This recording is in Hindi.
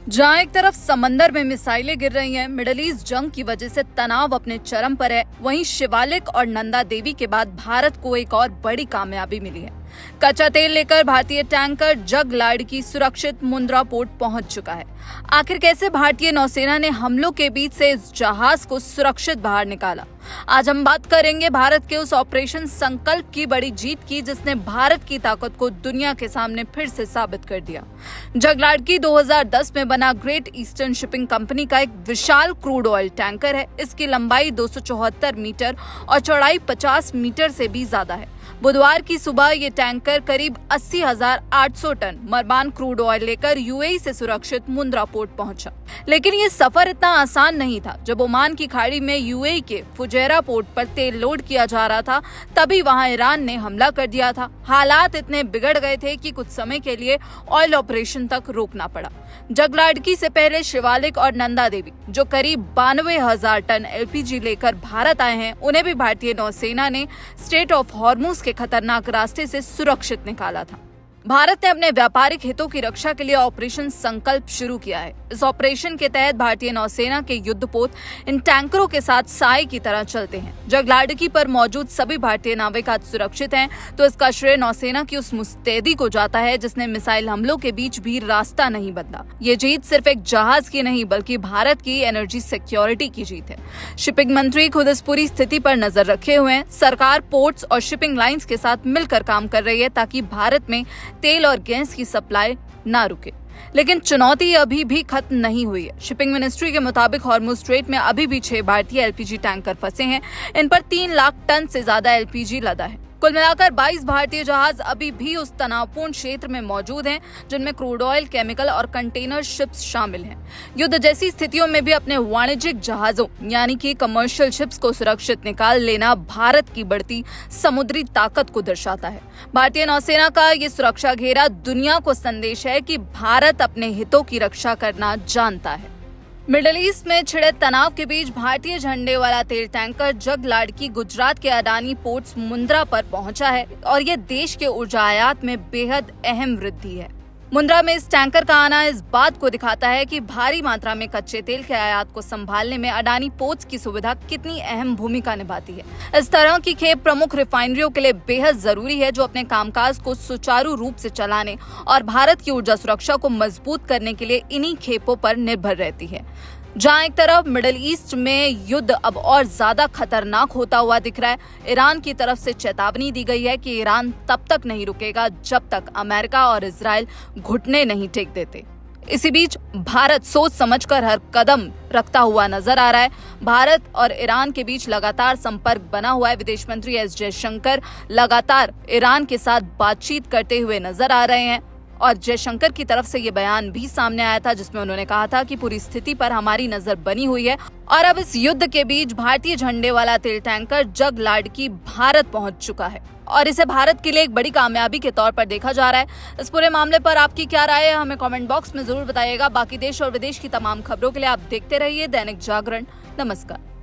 जहां एक तरफ समंदर में मिसाइलें गिर रही हैं, मिडिल ईस्ट जंग की वजह से तनाव अपने चरम पर है, वहीं शिवालिक और नंदा देवी के बाद भारत को एक और बड़ी कामयाबी मिली है। कच्चा तेल लेकर भारतीय टैंकर जगलाड़की सुरक्षित मुंद्रा पोर्ट पहुंच चुका है। आखिर कैसे भारतीय नौसेना ने हमलों के बीच से इस जहाज को सुरक्षित बाहर निकाला? आज हम बात करेंगे भारत के उस ऑपरेशन संकल्प की बड़ी जीत की, जिसने भारत की ताकत को दुनिया के सामने फिर से साबित कर दिया। जगलाड़की 2010 में बना ग्रेट ईस्टर्न शिपिंग कंपनी का एक विशाल क्रूड ऑयल टैंकर है। इसकी लंबाई 274 मीटर और चौड़ाई 50 मीटर से भी ज्यादा है। बुधवार की सुबह ये टैंकर करीब 80,800 टन मरबान क्रूड ऑयल लेकर यूएई से सुरक्षित मुंद्रा पोर्ट पहुंचा। लेकिन ये सफर इतना आसान नहीं था। जब ओमान की खाड़ी में यूएई के फुजैरा पोर्ट पर तेल लोड किया जा रहा था, तभी वहां ईरान ने हमला कर दिया था। हालात इतने बिगड़ गए थे कि कुछ समय के लिए ऑयल ऑपरेशन तक रोकना पड़ा। जगलाड़की से पहले शिवालिक और नंदा देवी, जो करीब 92,000 टन एलपीजी लेकर भारत आए हैं, उन्हें भी भारतीय नौसेना ने स्ट्रेट ऑफ हॉर्मुज के खतरनाक रास्ते से सुरक्षित निकाला था। भारत ने अपने व्यापारिक हितों की रक्षा के लिए ऑपरेशन संकल्प शुरू किया है। इस ऑपरेशन के तहत भारतीय नौसेना के युद्धपोत इन टैंकरों के साथ साए की तरह चलते हैं। जगलाड़की पर मौजूद सभी भारतीय नाविक आज सुरक्षित हैं, तो इसका श्रेय नौसेना की उस मुस्तैदी को जाता है जिसने मिसाइल हमलों के बीच भी रास्ता नहीं बदला। ये जीत सिर्फ एक जहाज की नहीं, बल्कि भारत की एनर्जी सिक्योरिटी की जीत है। शिपिंग मंत्री खुद इस पूरी स्थिति पर नजर रखे हुए हैं। सरकार पोर्ट्स और शिपिंग लाइंस के साथ मिलकर काम कर रही है ताकि भारत में तेल और गैस की सप्लाई ना रुके। लेकिन चुनौती अभी भी खत्म नहीं हुई है। शिपिंग मिनिस्ट्री के मुताबिक हॉर्मुज स्ट्रेट में अभी भी 6 भारतीय एलपीजी टैंकर फंसे हैं। इन पर 3 लाख टन से ज्यादा एलपीजी लदा है। कुल मिलाकर 22 भारतीय जहाज अभी भी उस तनावपूर्ण क्षेत्र में मौजूद हैं, जिनमें क्रूड ऑयल, केमिकल और कंटेनर शिप्स शामिल हैं। युद्ध जैसी स्थितियों में भी अपने वाणिज्यिक जहाजों यानी कि कमर्शियल शिप्स को सुरक्षित निकाल लेना भारत की बढ़ती समुद्री ताकत को दर्शाता है। भारतीय नौसेना का ये सुरक्षा घेरा दुनिया को संदेश है कि भारत अपने हितों की रक्षा करना जानता है। मिडिल ईस्ट में छिड़े तनाव के बीच भारतीय झंडे वाला तेल टैंकर जगलाड़की गुजरात के अडानी पोर्ट्स मुंद्रा पर पहुंचा है और ये देश के ऊर्जा आयात में बेहद अहम वृद्धि है। मुंद्रा में इस टैंकर का आना इस बात को दिखाता है कि भारी मात्रा में कच्चे तेल के आयात को संभालने में अडानी पोर्ट्स की सुविधा कितनी अहम भूमिका निभाती है। इस तरह की खेप प्रमुख रिफाइनरियों के लिए बेहद जरूरी है, जो अपने कामकाज को सुचारू रूप से चलाने और भारत की ऊर्जा सुरक्षा को मजबूत करने के लिए इन्हीं खेपों पर निर्भर रहती है। जहां एक तरफ मिडिल ईस्ट में युद्ध अब और ज्यादा खतरनाक होता हुआ दिख रहा है, ईरान की तरफ से चेतावनी दी गई है कि ईरान तब तक नहीं रुकेगा जब तक अमेरिका और इजराइल घुटने नहीं टेक देते। इसी बीच भारत सोच समझकर हर कदम रखता हुआ नजर आ रहा है। भारत और ईरान के बीच लगातार संपर्क बना हुआ है। विदेश मंत्री एस जयशंकर लगातार ईरान के साथ बातचीत करते हुए नजर आ रहे हैं और जयशंकर की तरफ से ये बयान भी सामने आया था, जिसमें उन्होंने कहा था कि पूरी स्थिति पर हमारी नजर बनी हुई है और अब इस युद्ध के बीच भारतीय झंडे वाला तेल टैंकर जगलाड़की भारत पहुंच चुका है और इसे भारत के लिए एक बड़ी कामयाबी के तौर पर देखा जा रहा है। इस पूरे मामले पर आपकी क्या राय है, हमें कमेंट बॉक्स में जरूर बताइएगा। बाकी देश और विदेश की तमाम खबरों के लिए आप देखते रहिए दैनिक जागरण। नमस्कार।